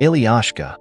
Alyoshka.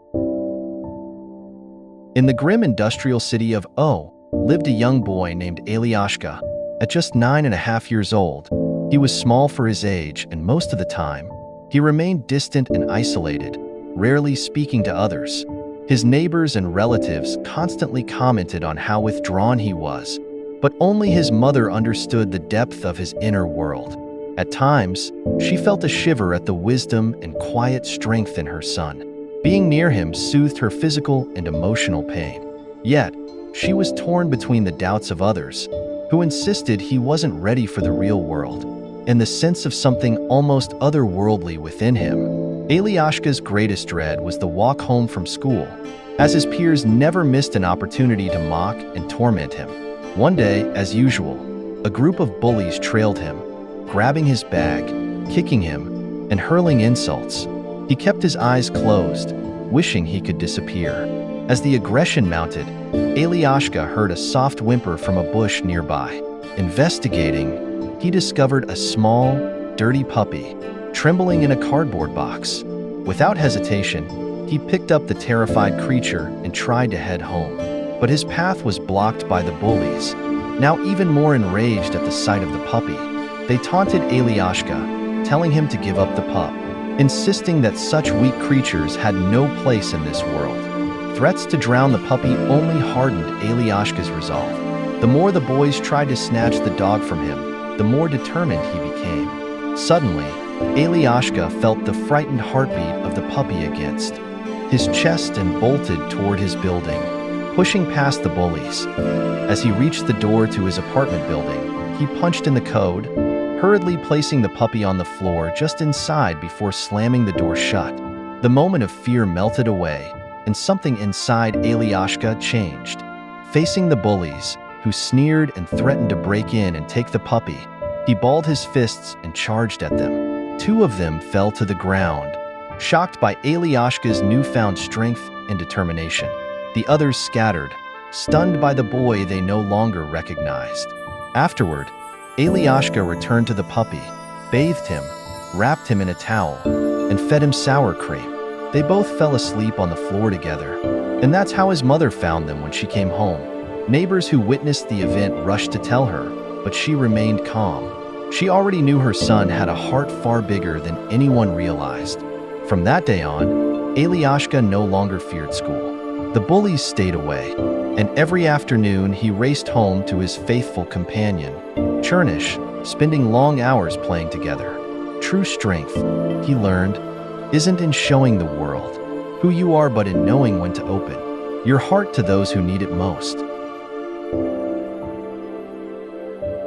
In the grim industrial city of O lived a young boy named Alyoshka. At just 9.5 years old, he was small for his age, and most of the time, he remained distant and isolated, rarely speaking to others. His neighbors and relatives constantly commented on how withdrawn he was, but only his mother understood the depth of his inner world. At times, she felt a shiver at the wisdom and quiet strength in her son. Being near him soothed her physical and emotional pain. Yet, she was torn between the doubts of others, who insisted he wasn't ready for the real world, and the sense of something almost otherworldly within him. Alyoshka's greatest dread was the walk home from school, as his peers never missed an opportunity to mock and torment him. One day, as usual, a group of bullies trailed him, grabbing his bag, kicking him, and hurling insults. He kept his eyes closed, wishing he could disappear. As the aggression mounted, Alyoshka heard a soft whimper from a bush nearby. Investigating, he discovered a small, dirty puppy, trembling in a cardboard box. Without hesitation, he picked up the terrified creature and tried to head home. But his path was blocked by the bullies, now even more enraged at the sight of the puppy. They taunted Alyoshka, telling him to give up the pup, insisting that such weak creatures had no place in this world. Threats to drown the puppy only hardened Alyoshka's resolve. The more the boys tried to snatch the dog from him, the more determined he became. Suddenly, Alyoshka felt the frightened heartbeat of the puppy against his chest and bolted toward his building, pushing past the bullies. As he reached the door to his apartment building, he punched in the code, hurriedly placing the puppy on the floor just inside before slamming the door shut. The moment of fear melted away, and something inside Alyoshka changed. Facing the bullies, who sneered and threatened to break in and take the puppy, he balled his fists and charged at them. Two of them fell to the ground, shocked by Alyoshka's newfound strength and determination. The others scattered, stunned by the boy they no longer recognized. Afterward, Alyoshka returned to the puppy, bathed him, wrapped him in a towel, and fed him sour cream. They both fell asleep on the floor together, and that's how his mother found them when she came home. Neighbors who witnessed the event rushed to tell her, but she remained calm. She already knew her son had a heart far bigger than anyone realized. From that day on, Alyoshka no longer feared school. The bullies stayed away, and every afternoon he raced home to his faithful companion, Chernish, spending long hours playing together. True strength, he learned, isn't in showing the world who you are, but in knowing when to open your heart to those who need it most.